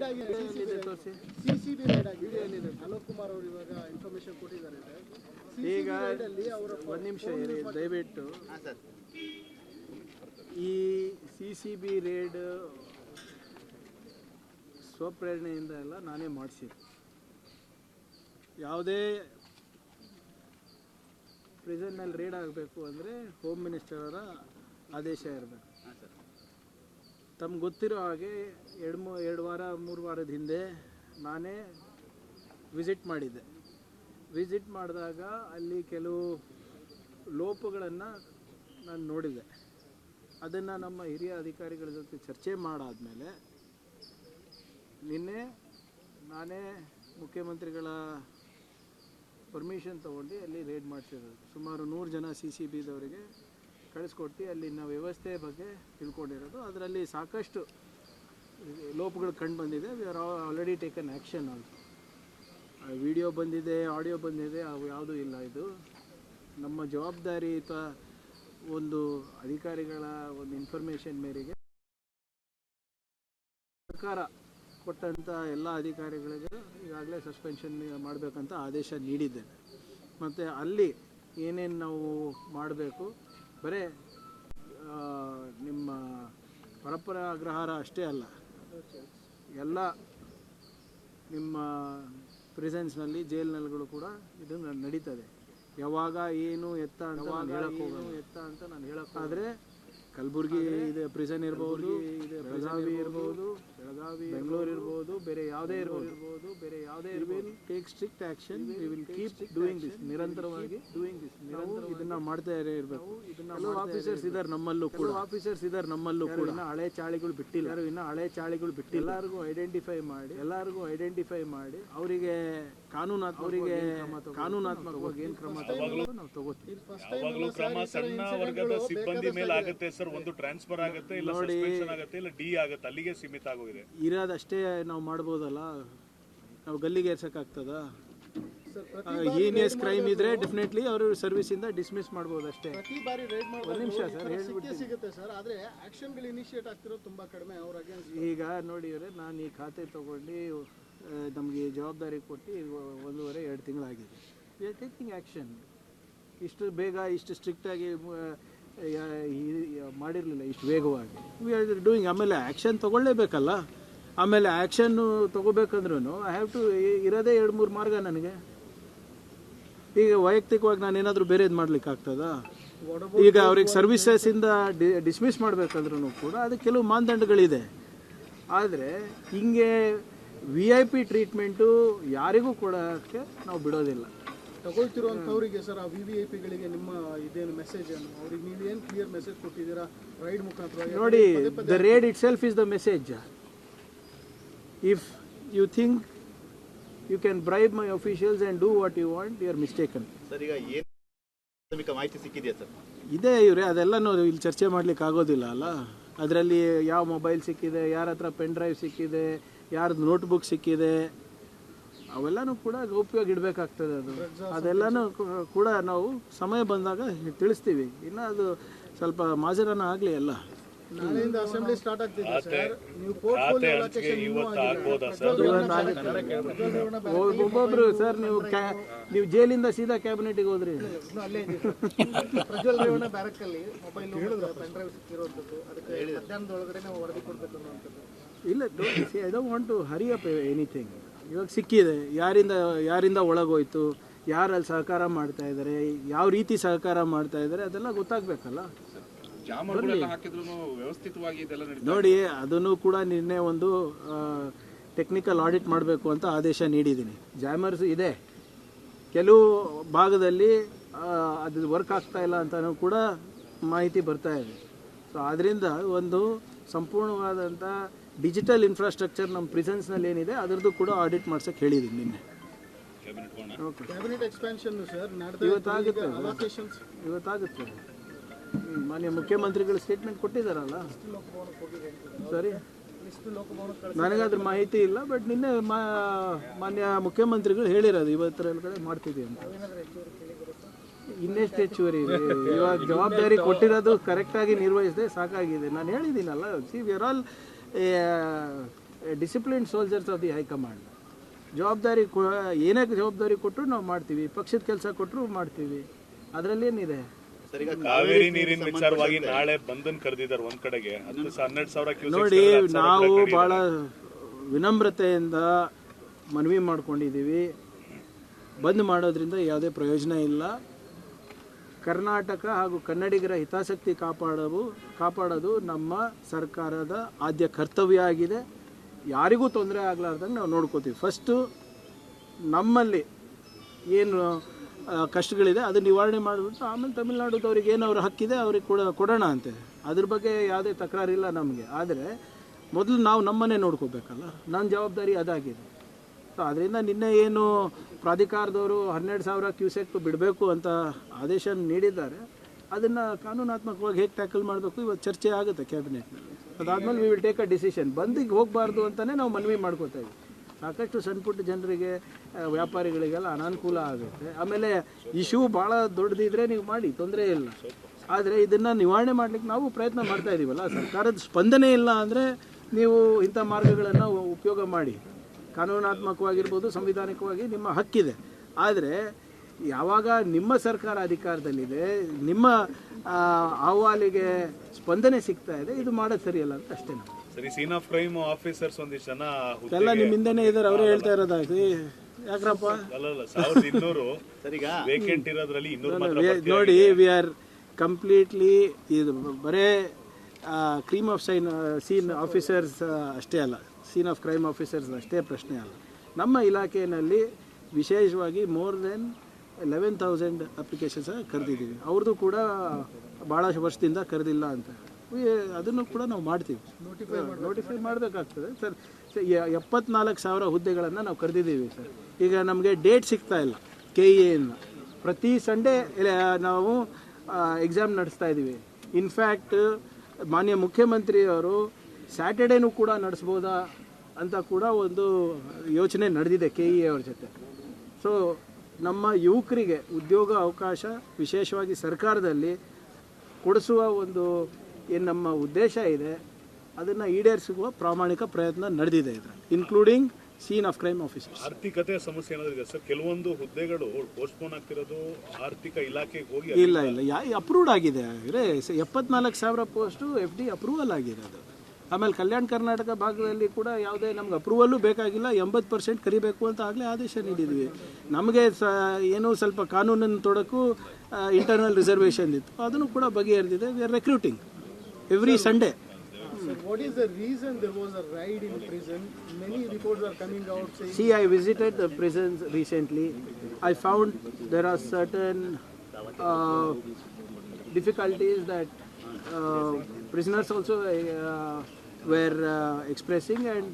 ತೋರಿಸಿ. CCB raid ಆಗಿದೆ. ಅಲೋಕ್ ಕುಮಾರ್ ಅವರು ಇವಾಗ ಇನ್ಫಾರ್ಮೇಶನ್ ಕೊಟ್ಟಿದ್ದಾರೆ. ಈಗ ಒಂದು ನಿಮಿಷ ಇರಿ ದಯವಿಟ್ಟು. ಈ CCB ರೇಡ್ ಸ್ವಪ್ರೇರಣೆಯಿಂದ ಎಲ್ಲ ನಾನೇ ಮಾಡಿಸಿದೆ. ಯಾವುದೇ ಪ್ರಿಸನ್ನಲ್ಲಿ ರೇಡ್ ಆಗಬೇಕು ಅಂದರೆ ಹೋಮ್ ಮಿನಿಸ್ಟರ್ ಅವರ ಆದೇಶ ಇರಬೇಕು. ತಮ್ಗೆ ಗೊತ್ತಿರೋ ಹಾಗೆ ಎರಡು ವಾರ 3 ವಾರದ ಹಿಂದೆ ನಾನೇ ವಿಸಿಟ್ ಮಾಡಿದ್ದೆ. ವಿಸಿಟ್ ಮಾಡಿದಾಗ ಅಲ್ಲಿ ಕೆಲವು ಲೋಪಗಳನ್ನು ನಾನು ನೋಡಿದೆ. ಅದನ್ನು ನಮ್ಮ ಹಿರಿಯ ಅಧಿಕಾರಿಗಳ ಜೊತೆ ಚರ್ಚೆ ಮಾಡಾದಮೇಲೆ ನಿನ್ನೆ ನಾನೇ ಮುಖ್ಯಮಂತ್ರಿಗಳ ಪರ್ಮಿಷನ್ ತೊಗೊಂಡು ಅಲ್ಲಿ ರೇಡ್ ಮಾಡಿಸಿರೋದು. ಸುಮಾರು 100 ಜನ CCBದವರಿಗೆ ಕಳಿಸ್ಕೊಟ್ಟು ಅಲ್ಲಿನ ವ್ಯವಸ್ಥೆ ಬಗ್ಗೆ ತಿಳ್ಕೊಂಡಿರೋದು. ಅದರಲ್ಲಿ ಸಾಕಷ್ಟು ಲೋಪಗಳು ಕಂಡು ಬಂದಿದೆ. We are already taken action. Also video ಬಂದಿದೆ, ಆಡಿಯೋ ಬಂದಿದೆ, ಅವು ಯಾವುದೂ ಇಲ್ಲ. ಇದು ನಮ್ಮ ಜವಾಬ್ದಾರಿಯುತ ಒಂದು ಅಧಿಕಾರಿಗಳ ಒಂದು ಇನ್ಫಾರ್ಮೇಷನ್ ಮೇರೆಗೆ ಸರ್ಕಾರ ಕೊಟ್ಟಂಥ ಎಲ್ಲ ಅಧಿಕಾರಿಗಳಿಗೆ ಈಗಾಗಲೇ ಸಸ್ಪೆನ್ಷನ್ ಮಾಡಬೇಕಂತ ಆದೇಶ ನೀಡಿದ್ದೇನೆ. ಮತ್ತು ಅಲ್ಲಿ ಏನೇನು ನಾವು ಮಾಡಬೇಕು, ಬರೀ ನಿಮ್ಮ ಪರಪ್ಪರ ಅಗ್ರಹಾರ ಅಷ್ಟೇ ಅಲ್ಲ, ಎಲ್ಲ ನಿಮ್ಮ ಪ್ರಿಸನ್ಸ್ನಲ್ಲಿ ಜೈಲ್ನಲ್ಲಿಗಳು ಕೂಡ ಇದು ನಡೀತದೆ. ಯಾವಾಗ ಏನು ಎತ್ತ ಅಂತ ನಾನು ಹೇಳೋಕ್ಕಾದರೆ ಕಲಬುರಗಿ ಇದೆ ಪ್ರಿಸನ್ ಇರ್ಬೋದು, ಬೆಳಗಾವಿ ಇರ್ಬೋದು, ಬೆಂಗಳೂರು ಇರ್ಬೋದು, ಬೇರೆ ಯಾವುದೇ ಇರ್ಬೋದು, will take strict action. We will keep doing this. ನಿರಂತರವಾಗಿ ಇದನ್ನ ಮಾಡ್ತಾ ಇರಬೇಕು. ಕೆಲವು ಆಫೀಸರ್ಸ್ ಇದ್ದಾರೆ ನಮ್ಮಲ್ಲೂ ಕೂಡ ಇನ್ನು ಹಳೆ ಚಾಳಿಗಳು ಬಿಟ್ಟಿಲ್ಲ. ಎಲ್ಲರಿಗೂ ಐಡೆಂಟಿಫೈ ಮಾಡಿ ಅವರಿಗೆ ಕಾನೂನಾತ್ಮಕವಾಗಿ ಏನು ಕ್ರಮ ತಗೋಬೇಕು ನಾವು ತಗೋತೀವಿ. ಒಂದು ಟ್ರಾನ್ಸ್ಫರ್ ಆಗುತ್ತೆ, ಇಲ್ಲ ಸಸ್ಪೆನ್ಷನ್ ಆಗುತ್ತೆ, ಇಲ್ಲ ಡಿ ಆಗುತ್ತೆ, ಅಲ್ಲಿಗೆ ಸೀಮಿತ ಆಗೋಗಿದೆ. ಇರೋದಷ್ಟೇ ನಾವು ಮಾಡ್ಬೋದಲ್ಲ, ನಾವು ಗಲ್ಲಿಗೆ ಏರ್ಸಕ್ಕಾಗ್ತದ? ಹೀನಿಯಸ್ ಕ್ರೈಮ್ ಇದ್ರೆ ಡೆಫಿನೆಟ್ಲಿ ಅವರು ಸರ್ವಿಸಿಂದ ಡಿಸ್ಮಿಸ್ ಮಾಡ್ಬೋದು ಅಷ್ಟೇ. ಪ್ರತಿ ಬಾರಿ ರೈಡ್ ಒಂದು ನಿಮಿಷ ಸರ್ ಸಿಗುತ್ತೆ ಸರ್, ಆದರೆ ಆಕ್ಷನ್ಗಳು ಇನಿಷಿಯೇಟ್ ಆಗ್ತಿರೋದು ತುಂಬ ಕಡಿಮೆ. ಅವ್ರಿಗೆ ಈಗ ನೋಡಿ ನಾನು ಈ ಖಾತೆ ತೊಗೊಂಡು ನಮಗೆ ಜವಾಬ್ದಾರಿ ಕೊಟ್ಟು 1.5-2 ತಿಂಗಳಾಗಿದೆ. We are taking action. ಇಷ್ಟು ಬೇಗ ಇಷ್ಟು ಸ್ಟ್ರಿಕ್ಟಾಗಿ ಮಾಡಿರಲಿಲ್ಲ, ಇಷ್ಟು ವೇಗವಾಗಿ. We are doing. ಆಮೇಲೆ ಆ್ಯಕ್ಷನ್ ತೊಗೊಳ್ಳೇಬೇಕಲ್ಲ. ಆಮೇಲೆ ಆ್ಯಕ್ಷನ್ನು ತೊಗೋಬೇಕಂದ್ರೂ ಐ ಹ್ಯಾವ್ ಟು ಇರೋದೇ 2-3 ಮಾರ್ಗ ನನಗೆ. ಈಗ ವೈಯಕ್ತಿಕವಾಗಿ ನಾನು ಏನಾದರೂ ಬೇರೆದು ಮಾಡ್ಲಿಕ್ಕೆ ಆಗ್ತದಾ? ಈಗ ಅವ್ರಿಗೆ ಸರ್ವಿಸಸ್ಸಿಂದ ಡಿಸ್ಮಿಸ್ ಮಾಡಬೇಕಂದ್ರೂ ಕೂಡ ಅದಕ್ಕೆ ಕೆಲವು ಮಾನದಂಡಗಳಿದೆ. ಆದರೆ ಹಿಂಗೆ VIP ಟ್ರೀಟ್ಮೆಂಟು ಯಾರಿಗೂ ಕೊಡೋಕ್ಕೆ ನಾವು ಬಿಡೋದಿಲ್ಲ. ತಗೊಳ್ತಿರುವಂಥವ್ರಿಗೆ ಸರ್, ಆ VVIPಗಳಿಗೆ ನಿಮ್ಮ ಇದೇನು ಮೆಸೇಜ್ ಅನ್ನು ಅವ್ರಿಗೆ ನೀವು ಏನು ಕ್ಲಿಯರ್ ಮೆಸೇಜ್ ಕೊಟ್ಟಿದ್ದೀರಾ ರೈಡ್ ಮುಖಾಂತರ? ನೋಡಿ, the raid itself is the message. If you think you can bribe my officials and do what you want, you are mistaken. Sir, ಈಗ ಏನು ಪ್ರಾಥಮಿಕ ಮಾಹಿತಿ ಸಿಕ್ಕಿದೆಯಾ ಸರ್? ಇದೆ ಇವರೇ, ಅದೆಲ್ಲನೂ ಇಲ್ಲಿ ಚರ್ಚೆ ಮಾಡ್ಲಿಕ್ಕೆ ಆಗೋದಿಲ್ಲ ಅಲ್ಲ. ಅದರಲ್ಲಿ ಯಾವ ಮೊಬೈಲ್ ಸಿಕ್ಕಿದೆ, ಯಾರ ಹತ್ರ ಪೆನ್ ಡ್ರೈವ್ ಸಿಕ್ಕಿದೆ, ಯಾರ್ದು ನೋಟ್ಬುಕ್ ಸಿಕ್ಕಿದೆ, ಅವೆಲ್ಲನೂ ಕೂಡ ಗೌಪ್ಯವಾಗಿ ಇಡಬೇಕಾಗ್ತದೆ. ಅದೆಲ್ಲನೂ ಕೂಡ ನಾವು ಸಮಯ ಬಂದಾಗ ತಿಳಿಸ್ತೀವಿ. ಇನ್ನು ಅದು ಸ್ವಲ್ಪ ಮಾಜರಾನ ಆಗಲಿ. ಎಲ್ಲ ನಾಳೆಯಿಂದ ಅಸೆಂಬ್ಲಿ ಸ್ಟಾರ್ಟ್ ಆಗ್ತಿದೆ ಸರ್. ನೀವು ಪೋರ್ಟ್ಫೋಲಿಯೋ ಅಲೋಕೇಶನ್ ಒಬ್ಬೊಬ್ರು ಸರ್, ನೀವು ಜೈಲಿಂದ ಸೀದಾ ಕ್ಯಾಬಿನೆಟ್ಗೆ ಹೋದ್ರಿ. ಅಲ್ಲೇ ಪ್ರಜ್ವಲ್ ರೇವಣ್ಣ ಬ್ಯಾರಕ್ಕಲ್ಲಿ ಮೊಬೈಲ್ ಪೆನ್ ಡ್ರೈವ್ ಸಿಕ್ಕಿರೋಂಥದ್ದು, ಅದಕ್ಕೆ ಮಧ್ಯಾಹ್ನದ ಒಳಗಡೆ ನಾವು ವರದಿ ಕೊಡಬೇಕು ಅನ್ನೋಂಥದ್ದು. ಇಲ್ಲ, I don't want to hurry up anything. ಇವಾಗ ಸಿಕ್ಕಿದೆ, ಯಾರಿಂದ ಒಳಗೋಯ್ತು, ಯಾರಲ್ಲಿ ಸಹಕಾರ ಮಾಡ್ತಾ ಇದ್ದಾರೆ, ಯಾವ ರೀತಿ ಸಹಕಾರ ಮಾಡ್ತಾ ಇದ್ದಾರೆ, ಅದೆಲ್ಲ ಗೊತ್ತಾಗಬೇಕಲ್ಲ. ನೋಡಿ, ಅದನ್ನು ಕೂಡ ನಿನ್ನೆ ಒಂದು ಟೆಕ್ನಿಕಲ್ ಆಡಿಟ್ ಮಾಡಬೇಕು ಅಂತ ಆದೇಶ ನೀಡಿದ್ದೀನಿ. ಜಾಮರ್ಸ್ ಇದೆ, ಕೆಲವು ಭಾಗದಲ್ಲಿ ಅದು ವರ್ಕ್ ಆಗ್ತಾ ಇಲ್ಲ ಅಂತಲೂ ಕೂಡ ಮಾಹಿತಿ ಬರ್ತಾ ಇದೆ. ಸೊ ಆದ್ದರಿಂದ ಒಂದು ಸಂಪೂರ್ಣವಾದಂಥ ಡಿಜಿಟಲ್ ಇನ್ಫ್ರಾಸ್ಟ್ರಕ್ಚರ್ ನಮ್ಮ ಪ್ರಿಸನ್ಸ್ನಲ್ಲಿ ಏನಿದೆ ಅದರದ್ದು ಕೂಡ ಆಡಿಟ್ ಮಾಡ್ಸೋಕ್ಕೆ ಹೇಳಿದ್ದೀನಿ ನಿನ್ನೆ. ಕ್ಯಾಬಿನೆಟ್ ಎಕ್ಸ್ಪಾನ್ಷನ್ ಸರ್ ಇವತ್ತಾಗುತ್ತೆ. ಮಾನ್ಯ ಮುಖ್ಯಮಂತ್ರಿಗಳು ಸ್ಟೇಟ್ಮೆಂಟ್ ಕೊಟ್ಟಿದ್ದಾರಲ್ಲ. ಸರಿ, ನನಗಾದ್ರ ಮಾಹಿತಿ ಇಲ್ಲ, ಬಟ್ ನಿನ್ನೆ ಮಾನ್ಯ ಮುಖ್ಯಮಂತ್ರಿಗಳು ಹೇಳಿರೋದು ಇವತ್ತರೊಳಗಡೆ ಮಾಡ್ತಿದ್ದೀವಿ ಅಂತ. ಇನ್ನೆಷ್ಟು ಹೆಚ್ಚುವರಿ ಇದೆ? ಇವಾಗ ಜವಾಬ್ದಾರಿ ಕೊಟ್ಟಿರೋದು ಕರೆಕ್ಟಾಗಿ ನಿರ್ವಹಿಸದೆ ಸಾಕಾಗಿದೆ. ನಾನು ಹೇಳಿದ್ದೀನಲ್ಲ, see we are all disciplined soldiers of the high command. ಜವಾಬ್ದಾರಿ ಏನೇ ಜವಾಬ್ದಾರಿ ಕೊಟ್ಟರು ನಾವು ಮಾಡ್ತೀವಿ, ಪಕ್ಷದ ಕೆಲಸ ಕೊಟ್ಟರು ಮಾಡ್ತೀವಿ, ಅದರಲ್ಲೇನಿದೆ. ಕಾವೇರಿ ನೀರಿನ ವಿಚಾರವಾಗಿ ನಾಳೆ ಬಂಧನ್ ಕರೆದಿದ್ದಾರೆ ಒಂದ್ ಕಡೆಗೆ 12,000 ಕ್ಯೂಸೆಕ್ಸ್. ನೋಡಿ, ನಾವು ಬಹಳ ವಿನಮ್ರತೆಯಿಂದ ಮನವಿ ಮಾಡ್ಕೊಂಡಿದ್ದೀವಿ. ಬಂದ್ ಮಾಡೋದ್ರಿಂದ ಯಾವುದೇ ಪ್ರಯೋಜನ ಇಲ್ಲ. ಕರ್ನಾಟಕ ಹಾಗೂ ಕನ್ನಡಿಗರ ಹಿತಾಸಕ್ತಿ ಕಾಪಾಡೋದು ನಮ್ಮ ಸರ್ಕಾರದ ಆದ್ಯ ಕರ್ತವ್ಯ ಆಗಿದೆ. ಯಾರಿಗೂ ತೊಂದರೆ ಆಗಲಾರ್ದಂಗೆ ನಾವು ನೋಡ್ಕೋತೀವಿ. ಫಸ್ಟು ನಮ್ಮಲ್ಲಿ ಏನು ಕಷ್ಟಗಳಿದೆ ಅದು ನಿವಾರಣೆ ಮಾಡಿಬಿಟ್ಟು ಆಮೇಲೆ ತಮಿಳ್ನಾಡುದವ್ರಿಗೆ ಏನು ಅವ್ರ ಹಕ್ಕಿದೆ ಅವ್ರಿಗೆ ಕೊಡೋಣ ಅಂತೆ. ಅದ್ರ ಬಗ್ಗೆ ಯಾವುದೇ ತಕರಾರಿಲ್ಲ ನಮಗೆ. ಆದರೆ ಮೊದಲು ನಾವು ನಮ್ಮನ್ನೇ ನೋಡ್ಕೋಬೇಕಲ್ಲ, ನನ್ನ ಜವಾಬ್ದಾರಿ ಅದಾಗಿದೆ. ಸೊ ಅದರಿಂದ ನಿನ್ನೆ ಏನು ಪ್ರಾಧಿಕಾರದವರು 12,000 ಕ್ಯೂಸೆಕ್ ಬಿಡಬೇಕು ಅಂತ ಆದೇಶ ನೀಡಿದ್ದಾರೆ, ಅದನ್ನು ಕಾನೂನಾತ್ಮಕವಾಗಿ ಹೇಗೆ ಟ್ಯಾಕಲ್ ಮಾಡಬೇಕು ಇವತ್ತು ಚರ್ಚೆ ಆಗುತ್ತೆ ಕ್ಯಾಬಿನೆಟ್ನಲ್ಲಿ. ಅದಾದಮೇಲೆ we will take a decision. ಬಂದಿಗೆ ಹೋಗಬಾರ್ದು ಅಂತಲೇ ನಾವು ಮನವಿ ಮಾಡ್ಕೋತಾ ಇದ್ದೀವಿ. ಸಾಕಷ್ಟು ಸಣ್ಣ ಪುಟ್ಟ ಜನರಿಗೆ, ವ್ಯಾಪಾರಿಗಳಿಗೆಲ್ಲ ಅನಾನುಕೂಲ ಆಗುತ್ತೆ. ಆಮೇಲೆ ಇಶ್ಯೂ ಭಾಳ ದೊಡ್ಡದಿದ್ರೆ ನೀವು ಮಾಡಿ, ತೊಂದರೆ ಇಲ್ಲ. ಆದರೆ ಇದನ್ನು ನಿವಾರಣೆ ಮಾಡಲಿಕ್ಕೆ ನಾವು ಪ್ರಯತ್ನ ಮಾಡ್ತಾ ಇದ್ದೀವಲ್ಲ. ಸರ್ಕಾರದ ಸ್ಪಂದನೆ ಇಲ್ಲ ಅಂದರೆ ನೀವು ಇಂಥ ಮಾರ್ಗಗಳನ್ನು ಉಪಯೋಗ ಮಾಡಿ. ಕಾನೂನಾತ್ಮಕವಾಗಿರ್ಬೋದು, ಸಂವಿಧಾನಿಕವಾಗಿ ನಿಮ್ಮ ಹಕ್ಕಿದೆ. ಆದರೆ ಯಾವಾಗ ನಿಮ್ಮ ಸರ್ಕಾರ ಅಧಿಕಾರದಲ್ಲಿದೆ, ನಿಮ್ಮ ಅಹವಾಲಿಗೆ ಸ್ಪಂದನೆ ಸಿಗ್ತಾ ಇದೆ, ಇದು ಮಾಡೋದು ಸರಿಯಲ್ಲ ಅಂತ ಅಷ್ಟೇ. ಸರಿ, ಸೀನ್ ಆಫ್ ಕ್ರೈಮ್ ಆಫೀಸರ್ಸ್ ಒಂದಿಷ್ಟು ಜನ ಎಲ್ಲ ನಿಮ್ಮ ಹಿಂದೆನೇ ಇದ್ದಾರೆ, ಅವರೇ ಹೇಳ್ತಾ ಇರೋದಾಗಿ. ಯಾಕ್ರಪ್ಪ? 1200 ವೇಕೆಂಟ್ ಇರೋದ್ರಲ್ಲಿ 200 ನೋಡಿ, ವಿ ಆರ್ ಕಂಪ್ಲೀಟ್ಲಿ ಇದು ಬರೇ ಕ್ರೈಮ್ ಆಫ್ ಸೀನ್ ಆಫೀಸರ್ಸ್ ಅಷ್ಟೇ ಅಲ್ಲ, ಸೀನ್ ಆಫ್ ಕ್ರೈಮ್ ಆಫೀಸರ್ಸ್ ಅಷ್ಟೇ ಪ್ರಶ್ನೆ ಅಲ್ಲ. ನಮ್ಮ ಇಲಾಖೆಯಲ್ಲಿ ವಿಶೇಷವಾಗಿ ಮೋರ್ ದೆನ್ 11,000 ಅಪ್ಲಿಕೇಶನ್ಸ್ ಕರೆದಿದ್ದೀವಿ. ಅವ್ರದ್ದು ಕೂಡ ಭಾಳ ವರ್ಷದಿಂದ ಕರೆದಿಲ್ಲ ಅಂತ. ಅದನ್ನು ಕೂಡ ನಾವು ಮಾಡ್ತೀವಿ, ನೋಟಿಫೈ ಮಾಡಬೇಕಾಗ್ತದೆ ಸರ್. 74,000 ಹುದ್ದೆಗಳನ್ನು ನಾವು ಕರೆದಿದ್ದೀವಿ ಸರ್. ಈಗ ನಮಗೆ ಡೇಟ್ ಸಿಗ್ತಾ ಇಲ್ಲ. KEA ಪ್ರತಿ ಸಂಡೇ ನಾವು ಎಕ್ಸಾಮ್ ನಡೆಸ್ತಾ ಇದ್ದೀವಿ. ಇನ್ಫ್ಯಾಕ್ಟ್ ಮಾನ್ಯ ಮುಖ್ಯಮಂತ್ರಿಯವರು ಸ್ಯಾಟರ್ಡೇನೂ ಕೂಡ ನಡೆಸ್ಬೋದಾ ಅಂತ ಕೂಡ ಒಂದು ಯೋಚನೆ ನಡೆದಿದೆ KEA ಅವ್ರ ಜೊತೆ. ಸೊ ನಮ್ಮ ಯುವಕರಿಗೆ ಉದ್ಯೋಗ ಅವಕಾಶ ವಿಶೇಷವಾಗಿ ಸರ್ಕಾರದಲ್ಲಿ ಕೊಡಿಸುವ ಒಂದು ಏನು ನಮ್ಮ ಉದ್ದೇಶ ಇದೆ, ಅದನ್ನು ಈಡೇರಿಸುವ ಪ್ರಾಮಾಣಿಕ ಪ್ರಯತ್ನ ನಡೆದಿದೆ ಇದು, including scene of crime officers. ಆರ್ಥಿಕತೆ ಸಮಸ್ಯೆ ಏನಾದ್ರು ಇದೆ ಸರ್? ಕೆಲವೊಂದು ಹುದ್ದೆಗಳು ಪೋಸ್ಟ್ಪೋನ್ ಆಗ್ತಿರೋದು ಆರ್ಥಿಕ ಇಲಾಖೆಗೆ ಹೋಗಿ ಇಲ್ಲ ಅಪ್ರೂವ್ಡ್ ಆಗಿದೆ. 74,000 ಪೋಸ್ಟು FD ಅಪ್ರೂವಲ್ ಆಗಿದೆ ಅದು. ಆಮೇಲೆ ಕಲ್ಯಾಣ ಕರ್ನಾಟಕ ಭಾಗದಲ್ಲಿ ಕೂಡ ಯಾವುದೇ ನಮ್ಗೆ ಅಪ್ರೂವಲ್ಲೂ ಬೇಕಾಗಿಲ್ಲ, 80% ಕರಿಬೇಕು ಅಂತ ಆಗಲೇ ಆದೇಶ ನೀಡಿದ್ವಿ. ನಮಗೆ ಏನೋ ಸ್ವಲ್ಪ ಕಾನೂನನ್ನು ತೊಡಕು ಇಂಟರ್ನಲ್ ರಿಸರ್ವೇಷನ್ ಇತ್ತು, ಅದನ್ನು ಕೂಡ ಬಗೆಹರಿದಿದೆ. We are recruiting every Sunday. What is the reason there was a raid in prison? Many reports are coming out saying... See, I visited the prisons recently. I found there are certain difficulties that prisoners also were expressing, and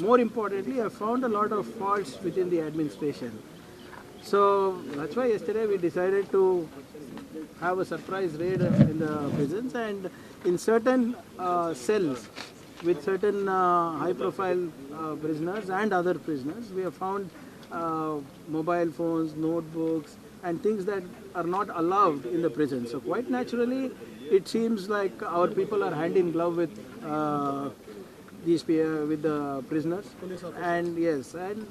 more importantly, I found a lot of faults within the administration. So that's why yesterday we decided to have a surprise raid in the prisons, and in certain cells with certain high-profile prisoners and other prisoners, we have found mobile phones, notebooks, and things that are not allowed in the prison. So quite naturally, it seems like our people are hand in glove with with the prisoners. And yes, and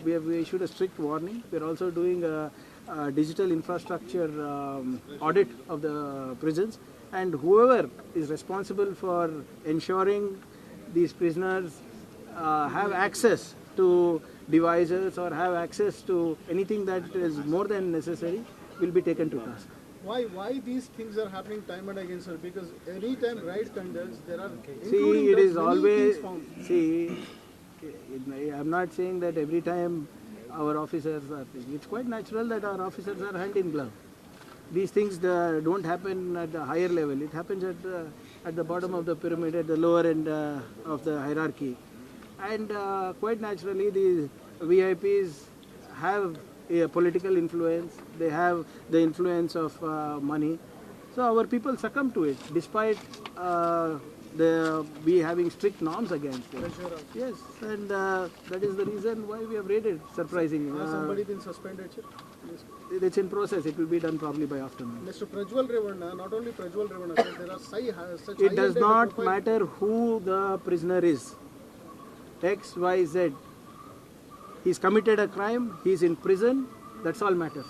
we have issued a strict warning. We are also doing a digital infrastructure audit of the prisons, and whoever is responsible for ensuring these prisoners have access to devices or have access to anything that is more than necessary will be taken to task. Why these things are happening time and again, sir? Because any time raid conducts, there are... See, it is always... See, I'm not saying that every time our officers are... It's quite natural that our officers are hand in glove. These things don't happen at the higher level. It happens at the bottom of the pyramid, at the lower end of the hierarchy. And quite naturally, these VIPs have a political influence. They have the influence of money. So our people succumb to it, despite we having strict norms against it. Yes, and that is the reason why we have raided, surprisingly. Has somebody been suspended, sir? Yes. It's in process. It will be done probably by afternoon. Mr. Prajwal Revanna, not only Prajwal Revanna, sir, there are such... It does not matter who the prisoner is. X, Y, Z. He's committed a crime, he's in prison, that's all matters.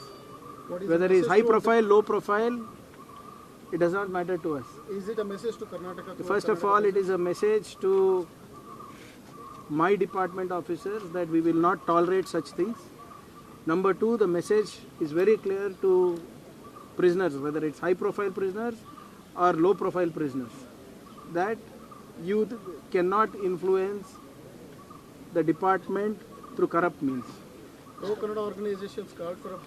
What is Whether the he's message high to- profile, low profile, it does not matter to us. Is it a message to Karnataka? First of all, it is a message to my department officers that we will not tolerate such things. Number two, the message is very clear to prisoners, whether it's high profile prisoners or low profile prisoners, that you cannot influence the department through corrupt means. Pro Kannada organizations called for a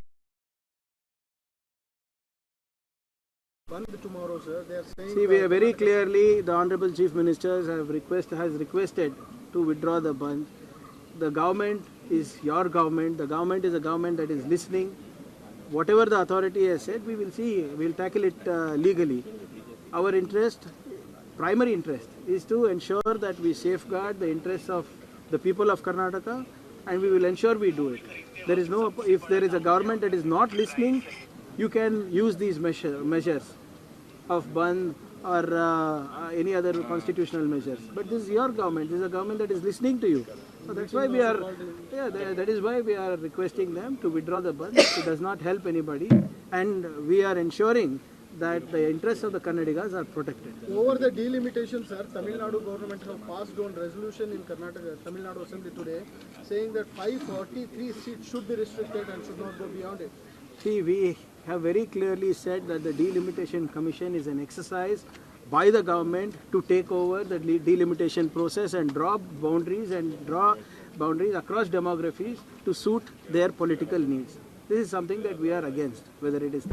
Band tomorrow, sir. They are saying. See, we are very clearly, the Honorable Chief Minister has requested to withdraw the Bandh. The government is your government. The government is a government that is listening. Whatever the authority has said, we will see. We will tackle it legally. Our interest, primary interest, is to ensure that we safeguard the interests of the people of Karnataka, and we will ensure we do it. There is no, if there is a government that is not listening, you can use these measures of Bandh or any other constitutional measures. But this is your government. This is a government that is listening to you. So that's why we are, that is why we are requesting them to withdraw the Bandh. It does not help anybody, and we are ensuring that the interests of the Kannadigas are protected. Over the delimitation, sir, Tamil Nadu government have passed on resolution in Karnataka, Tamil Nadu Assembly today, saying that 543 seats should be restricted and should not go beyond it. See, we have very clearly said that the Delimitation Commission is an exercise by the government to take over the delimitation process and draw boundaries across demographies to suit their political needs. This is something that we are against, whether it is